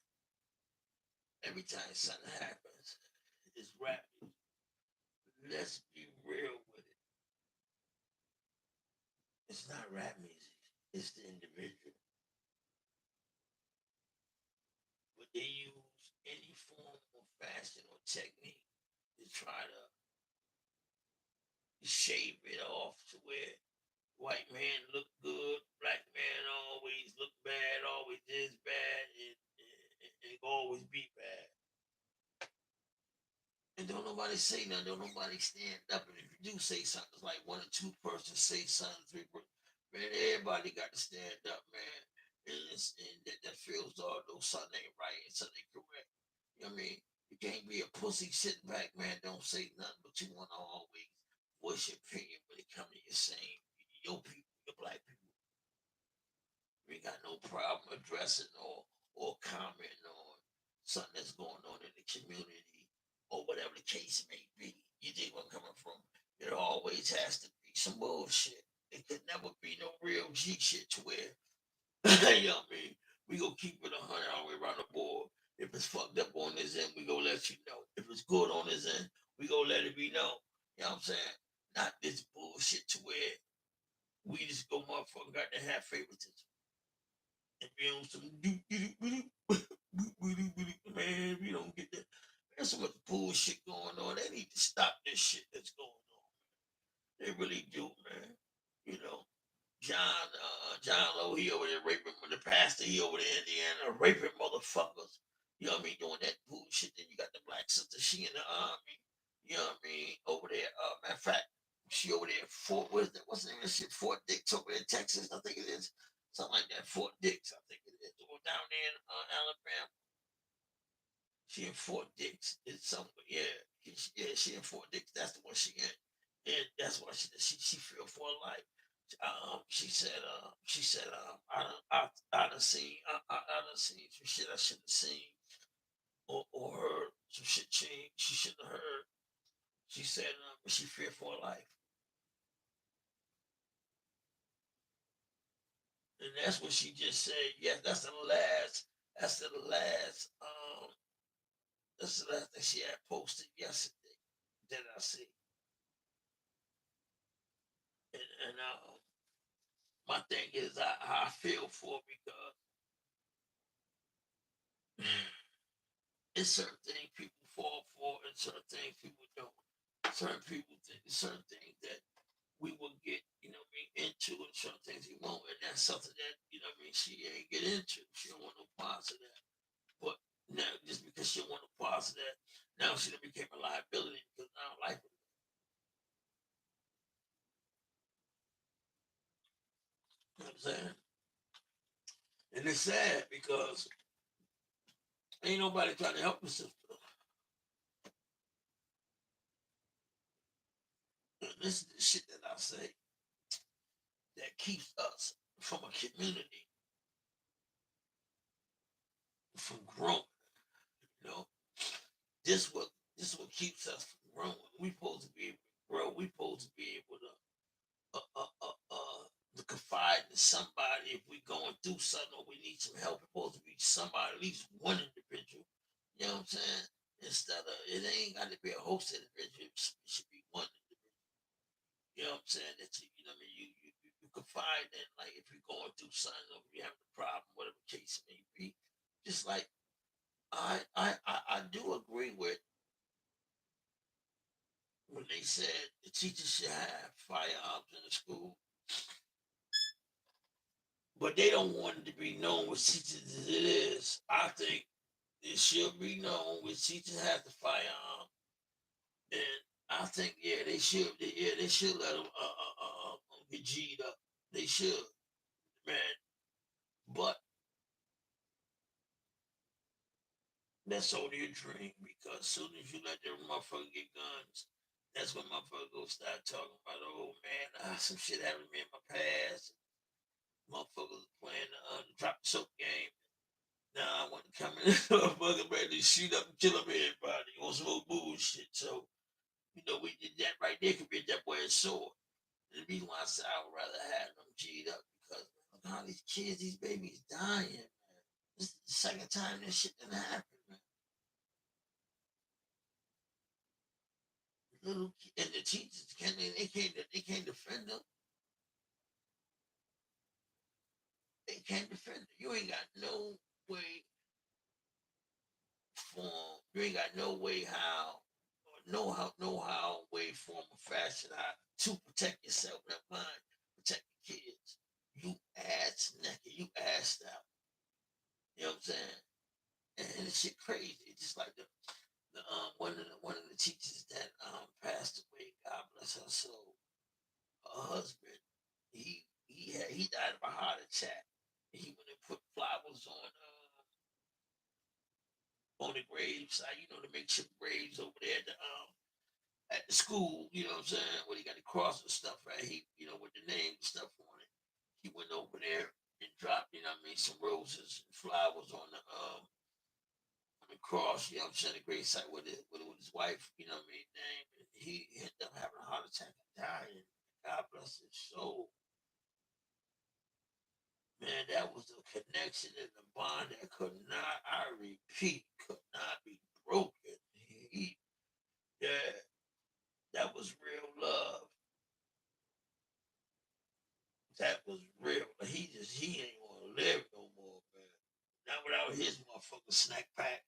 Every time something happens, it's rap music. Let's be real with it. It's not rap music. It's the individual. But they use any form of fashion or technique to try to shave it off to where white man look good, black man always look bad, always is bad, and always be bad. And don't nobody say nothing, don't nobody stand up. And if you do say something, it's like one or two persons say something, three persons. Man, everybody got to stand up, man. And that feels all though something ain't right and something ain't correct. You know what I mean? You can't be a pussy sitting back, man. Don't say nothing, but you want to always voice your opinion when it comes to your same, your people, your black people. We ain't got no problem addressing or commenting on something that's going on in the community or whatever the case may be. You dig where I'm coming from? There always has to be some bullshit. It could never be no real G shit to where, you know what I mean? We gonna keep it 100 all the way around the board. If it's fucked up on this end, we gonna let you know. If it's good on this end, we gonna let it be known. You know what I'm saying? Not this bullshit to where we just go motherfucking got to have favoritism and be on some man, we don't get that. There's so much bullshit going on. They need to stop this shit that's going on. They really do, man. You know, John Lowe, he over there raping the pastor, he over there in Indiana raping motherfuckers. You know what I mean? Doing that bullshit. Then you got the black sister, she in the army. You know what I mean? Over there, matter of fact, she over there Fort, what's the name of that shit? Fort Dix over in Texas, I think it is. Something like that. Fort Dix, I think it is, or down there in Alabama. She in Fort Dix. It's somewhere. Yeah, she in Fort Dix. That's the one she in, and that's why she feared for her life. She said, I done seen, I done seen some shit I shouldn't have seen, or heard some shit she shouldn't have heard. She said, she feared for her life, and that's what she just said. Yes, that's the last. That's the last. That's the last thing she had posted yesterday that I see. And my thing is, I feel for her because it's certain things people fall for, and certain things people don't. Certain people think certain things that we will get, what I mean, into, and certain things we won't, and that's something that what I mean, she ain't get into. She don't want no parts of that. But now, just because she don't want no parts of that, now she done became a liability because I don't like it. You know what I'm saying? And it's sad because ain't nobody trying to help the sister. And this is the shit that I say that keeps us from a community from growing. You know, this what this what keeps us from growing. We supposed to be able to grow. We supposed to be able to confide in somebody if we going through something or we need some help. It's supposed to be somebody, at least one individual. You know what I'm saying? Instead of it ain't got to be a host individual. It should be one individual. You know what I'm saying? That you know what I mean you confide in, like if you're going through something or you having a problem, whatever the case may be. Just like I do agree with when they said the teachers should have firearms in the school, but they don't want it to be known what teachers it is. I think it should be known which teachers have the firearm, and I think they should let them get G'd up. They should, man. But that's only a dream because as soon as you let them motherfucker get guns, that's when motherfucker go start talking about, oh man, some shit happened to me in my past. Motherfuckers playing the drop the soap game. Now I want to come in, motherfucker ready to shoot up and kill up everybody on some old bullshit. So, we did that right there could be that boy's sword. And the reason why I said I would rather have them G'd up because look how these kids, these babies dying, man. This is the second time this shit done happened, man. Little and the teachers they can't defend them. They can't defend them. You ain't got no way form. You ain't got no way how or know how way form or fashion how to protect yourself. That mind, protect the kids. You ass naked. You assed out. You know what I'm saying? And it's shit crazy. It's just like one of the teachers that passed away. God bless her soul. Her husband, he died of a heart attack. He went and put flowers on the gravesite, the makeshift graves over there at the school. You know what I'm saying? Where he got the cross and stuff, right? He, with the name and stuff on it. He went over there and dropped, some roses and flowers on the cross. You know what I'm saying? The gravesite with his wife. You know what I mean? Name. And he ended up having a heart attack and dying. God bless his soul. Man, that was a connection and a bond that could not, I repeat, could not be broken. He, yeah, that was real love. That was real. He ain't want to live no more, man. Not without his motherfucking snack pack.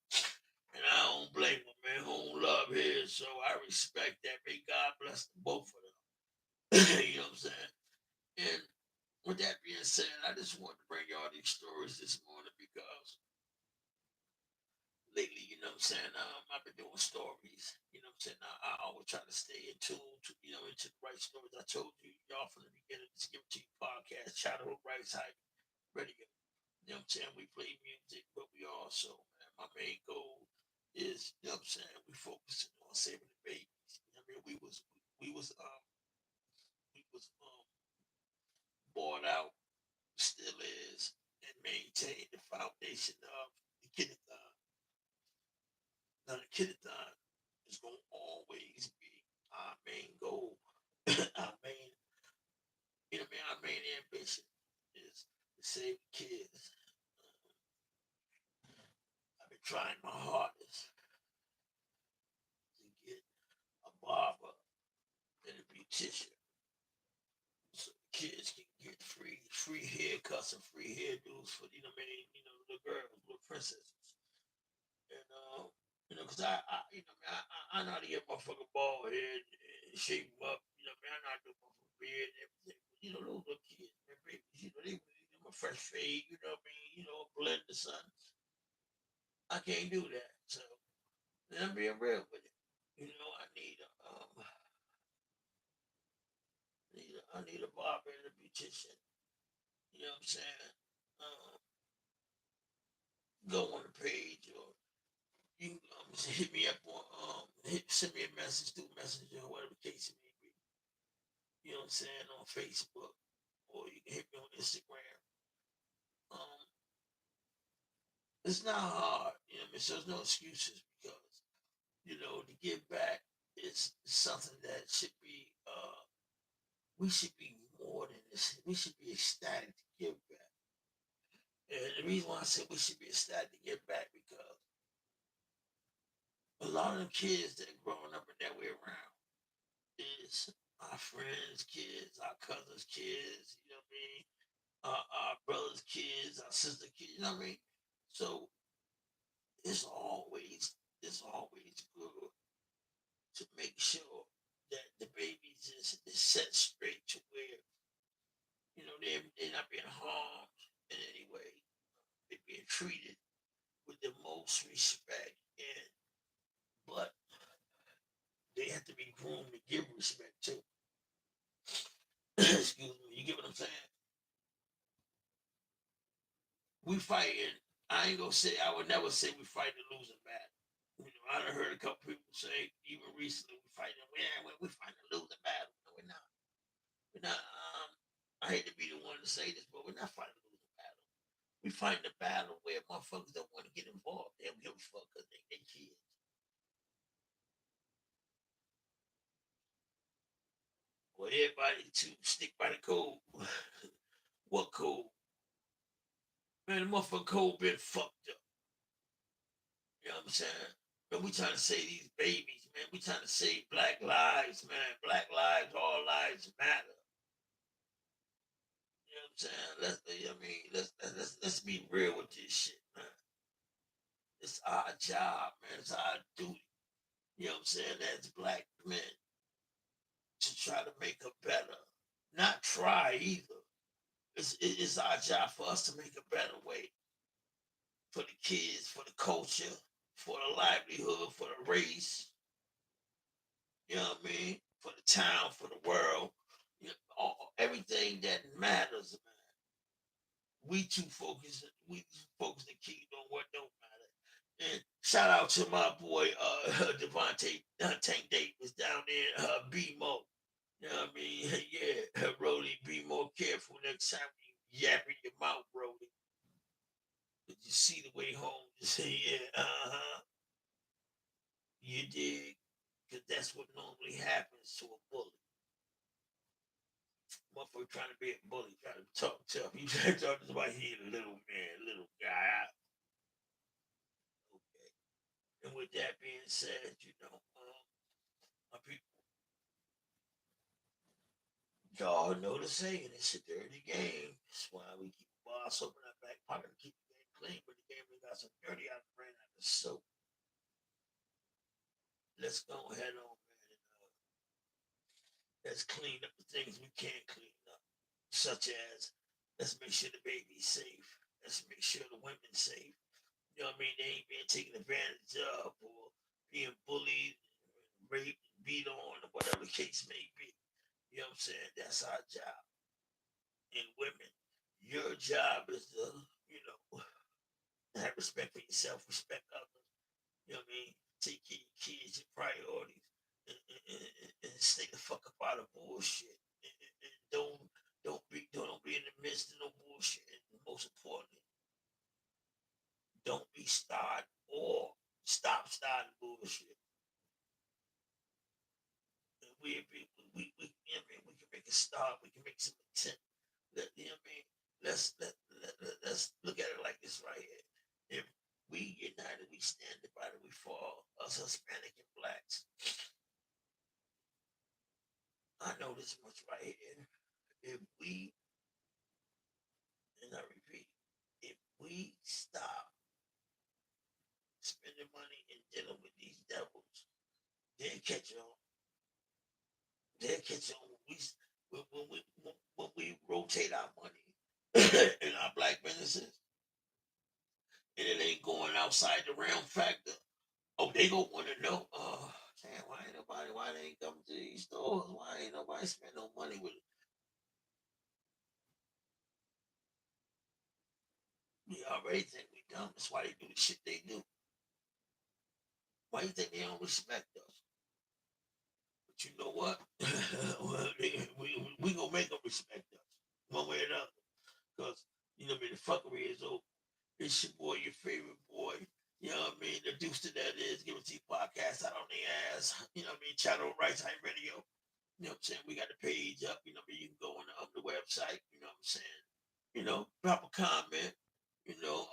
And I don't blame him, man. Who don't love his, so I respect that. May God bless them both of them. You know what I'm saying? And with that being said, I just wanted to bring y'all these stories this morning because lately, you know what I'm saying, I've been doing stories. You know what I'm saying? I always try to stay in tune to, into the right stories. I told you, y'all from the beginning, just give it to you podcast, Childhood Rights Hype Radio. what I'm saying, we play music, but we also, man, my main goal is, you know what I'm saying, we focusing on saving the babies. I mean, we was we was bought out, still is, and maintain the foundation of the kiddathon. Now the kiddathon is gonna always be our main goal. Our main, you know, what I mean, our main ambition is to save the kids. I've been trying my hardest to get a barber and a beautician so the kids can get free haircuts and free hairdos for, you know what I mean, you know, the girls, little princesses. And you know, cause you know, I know how to get motherfucking bald head and shape them up. You know, man, I know how to do motherfucking beard and everything. But, you know, those little kids, man, babies, you know, they want them a fresh fade. You know what I mean? You know, blend the sun. I can't do that. So, and I'm being real with it. You know, I need a barber and a beautician. You know what I'm saying? Um, go on the page or you hit me up on send me a message through Messenger or whatever the case it may be. You know what I'm saying, on Facebook, or you can hit me on Instagram. Um, it's not hard, you know what I mean? So there's no excuses because, you know, to give back is something that should be we should be more than this. We should be ecstatic to give back. And the reason why I said we should be ecstatic to give back because a lot of the kids that are growing up in that way around is our friends' kids, our cousins' kids, you know what I mean? Our brother's kids, our sister kids, you know what I mean? So it's always good to make sure that the babies is set straight to where, you know, they're not being harmed in any way. They're being treated with the most respect and but they have to be groomed to give respect too. Excuse me, you get what I'm saying? We fighting. I ain't gonna say. I would never say we fighting a losing battle. You know, I done heard a couple people say even recently we fighting. We fighting a losing battle. No, we're not. We're not. I hate to be the one to say this, but we're not fighting a losing battle. We fighting a battle where motherfuckers don't want to get involved. They don't give a fuck because they kids. Well, everybody to stick by the code. What code? Man, the motherfucking code been fucked up. You know what I'm saying? Man, we trying to save these babies, man. We trying to save black lives, man. Black lives, all lives matter. You know what I'm saying? Let's be real with this shit, man. It's our job, man. It's our duty. You know what I'm saying? As black men to try to make a better. Not try either. It's our job for us to make a better way for the kids, for the culture, for the livelihood, for the race. You know what I mean? For the town, for the world, you know, everything that matters, man. We too focused. We too focused to keep on what don't matter. And shout out to my boy Devontae Tank Davis down there, BMO. You know what I mean? Yeah, Rolly, be more careful next time you yap in your mouth, Rolly. Cause you see the way home, you say, yeah, you dig? Cause that's what normally happens to a bully. Motherfucker trying to be a bully, trying to talk tough. You trying to talk to somebody, he a little man, little guy. Okay. And with that being said, you know, my people, y'all know the saying, it's a dirty game. That's why we keep the boss open our back pocket to keep the game clean, but the game got some dirty out of ran out of soap. Let's go ahead on, man, and let's clean up the things we can't clean up, such as let's make sure the baby's safe. Let's make sure the women's safe. You know what I mean? They ain't being taken advantage of or being bullied, raped, beat on, or whatever the case may be. You know what I'm saying? That's our job. And women, your job is to, you know, have respect for yourself, respect others. You know what I mean? Take care of your kids, your priorities, and stay the fuck up out of bullshit. And don't be in the midst of no bullshit. And most importantly, don't be started or stop starting bullshit. And you know what I mean? We can make a start. We can make some intent. You know what I mean? Let's look at it like this right here. If we united, we stand divided, we fall. Us Hispanic and blacks. I know this much right here. If we, and I repeat, if we stop spending money and dealing with these devils, they'll catch on. They'll catch on when we rotate our money in our black businesses, and it ain't going outside the realm factor. Oh, they gonna want to know. Damn, why ain't nobody? Why they ain't coming to these stores? Why ain't nobody spend no money with it? We already think we dumb. That's why they do the shit they do. Why you think they don't respect us? But you know what? Well, we gonna make them respect us one way or another. Because you know, I mean, the fuckery is over. It's your boy, your favorite boy. You know what I mean? The deuce to that is Give It to You podcast out on the ass. You know what I mean? Channel Right Time Radio. You know what I'm saying? We got the page up. You know, you can go on the website. You know what I'm saying? You know, drop a comment. You know,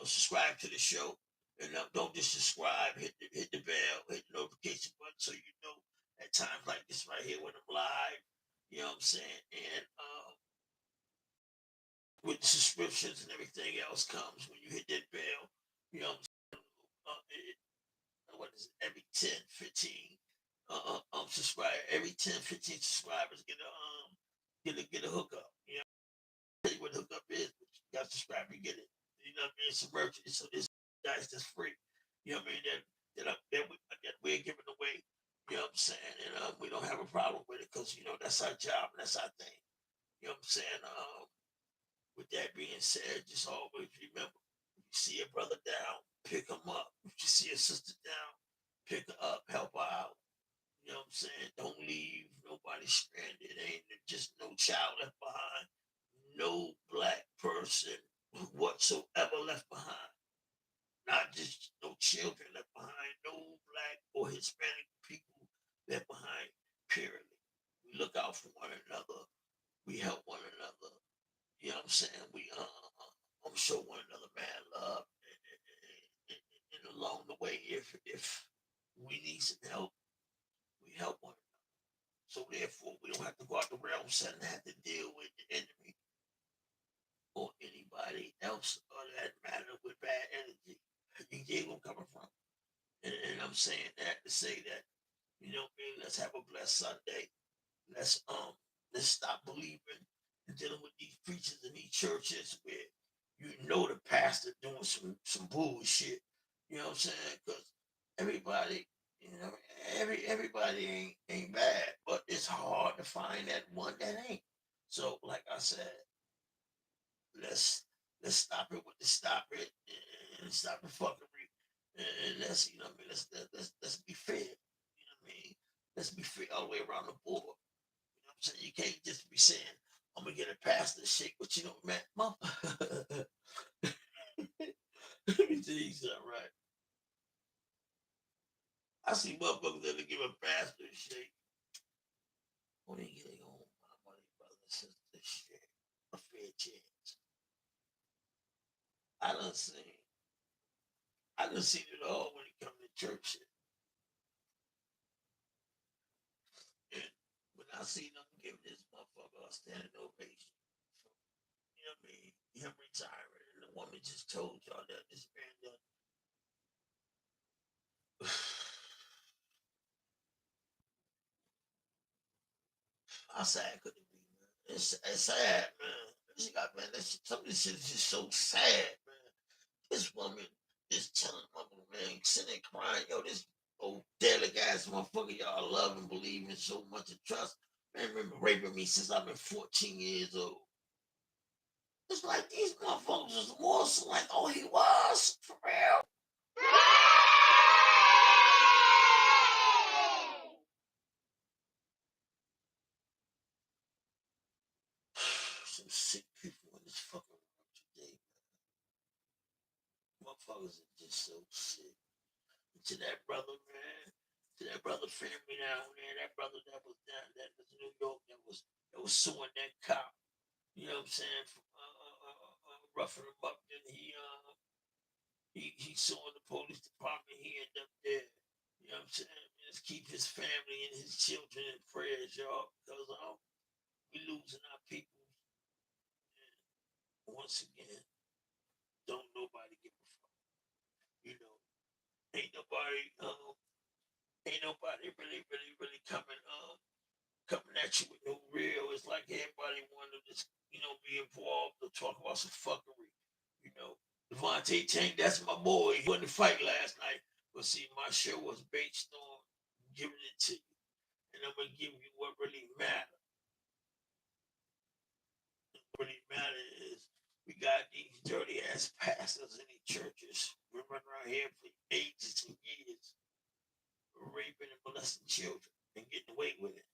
subscribe to the show. And don't just subscribe. Hit the bell. Hit the notification button so you know at times like this right here when I'm live. You know what I'm saying? And with the subscriptions and everything else comes when you hit that bell. You know, what is it? Every 10, 15 subscribe. Every 10, 15 subscribers get a hookup. You know, tell you what hookup is, but you got to subscribe to get it. You know what I mean? It's a merchant. So it's guys that's free. You know what I mean? That we're giving away. You know what I'm saying? And we don't have a problem with it because that's our job and that's our thing. You know what I'm saying? With that being said, just always remember: if you see a brother down, pick him up. If you see a sister down, pick her up, help her out. You know what I'm saying? Don't leave nobody stranded. Ain't just no child left behind. No black person whatsoever left behind. Not just no children left behind. No black or Hispanic people left behind. Period. We look out for one another. We help one another. You know what I'm saying? We show one another man love, and along the way, if we need some help, we help one another. So therefore, we don't have to go out the realm set and have to deal with the enemy or anybody else or that matter with bad energy. You get where I'm coming from, and I'm saying that to say that let's have a blessed Sunday. Let's um let's stop believing and dealing with these preachers in these churches where the pastor doing some bullshit. You know what I'm saying? Because everybody, you know, everybody ain't bad, but it's hard to find that one that ain't. So, like I said, let's let's stop it with the stop it and stop the fuckery. And let's you know what I mean let's be fair. You know what I mean? Let's be fair all the way around the board. You know what I'm saying? You can't just be saying, I'm gonna get a pastor shake, but you know, man, mom. Let me tell you something, right? I see motherfuckers that give a pastor a shake. When they get their own my money, brother and sister, shit. A fair chance. I done seen it all when it comes to church shit. And when I see them give this motherfucker a standing ovation. You know what I mean? Him retiring, and the woman just told y'all that this man done. How sad could it be, man? It's sad, man. Some of this shit is just so sad, man. This woman is telling mother, man, sitting there crying, yo, this old delicate ass motherfucker y'all love and believe in so much and trust. Man, remember raping me since I've been 14 years old. It's like these motherfuckers was more so like, oh, he was for real. Some sick people in this fucking world today. Motherfuckers are just so sick. To that brother, man, to that brother family down there, that brother that was down that was New York that was suing that cop. You know what I'm saying? For, roughing him up. Then he suing the police department. He ended up dead. You know what I'm saying? Just keep his family and his children in prayers, y'all, because we losing our people. And once again, don't nobody give a fuck. You know, ain't nobody really coming at you with no real. It's like everybody wanted to just, be involved or talk about some fuckery. You know, Devontae Tank, that's my boy. He won the fight last night. But see, my show was based on giving it to you. And I'm gonna give you what really matters. What really matters is we got these dirty ass pastors in these churches. We're running around here for ages and years, raping and molesting children and getting away with it.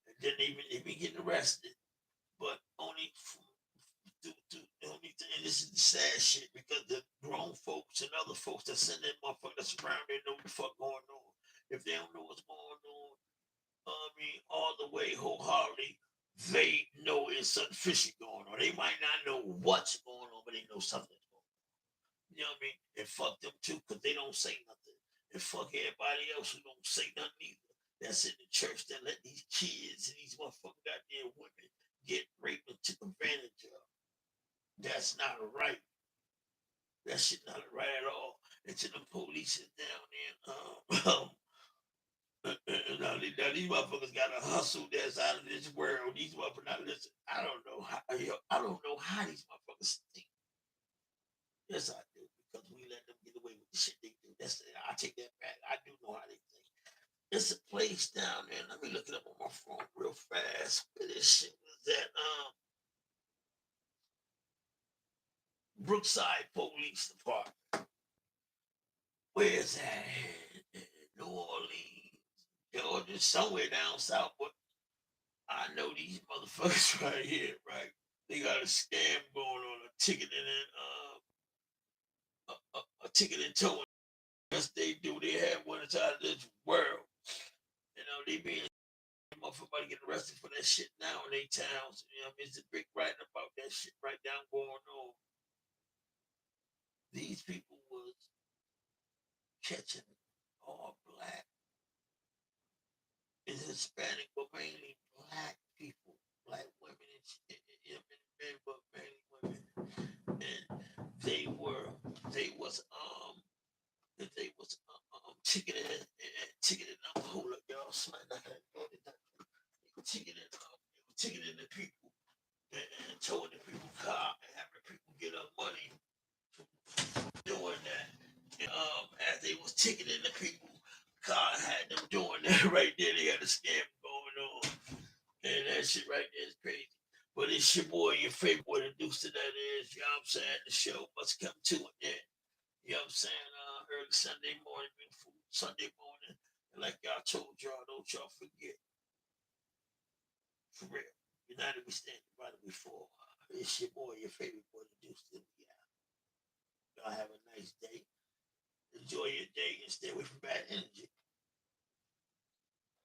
And then they be getting arrested. But only the only thing, and this is the sad shit, because the grown folks and other folks that send that motherfucker that's around, they know what the fuck going on. If they don't know what's going on, all the way wholeheartedly, they know it's something fishy going on. They might not know what's going on, but they know something's going on. You know what I mean? And fuck them too, because they don't say nothing. And fuck everybody else who don't say nothing either. That's in the church that let these kids and these motherfucking goddamn women get raped and took advantage of. That's not right. That shit not right at all. And to the police is down there. Now these motherfuckers got to hustle that's out of this world. These motherfuckers, now listen, I don't know how these motherfuckers think. Yes, I do, because we let them get away with the shit they do. I take that back. I do know how they think. There's a place down there. Let me look it up on my phone real fast. Where this shit was at? Brookside Police Department. Where's that? In New Orleans, Georgia, somewhere down south. But I know these motherfuckers right here, right? They got a scam going on, a ticketing and a ticketing towing. Yes, they do. They have one inside of this world. They being motherfucker get arrested for that shit now in their towns. It's a big writing about that shit right down going on. These people was catching all black and Hispanic, but mainly black people, black women and men, but mainly women. And they was ticketing hold up, y'all. Ticketing the people and towing the people car and having people get up money doing that. As they was ticketing the people, God had them doing that right there. They had a scam going on. And that shit right there is crazy. But it's your boy, your favorite boy, the deuce to that is, you know what I'm saying? The show must come to an end. You know what I'm saying? Early Sunday morning, beautiful Sunday morning. And like y'all told y'all, don't y'all forget. For real. United we stand, divided we fall. It's your boy, your favorite boy, the deuce to the Y'all have a nice day. Enjoy your day and stay away from bad energy.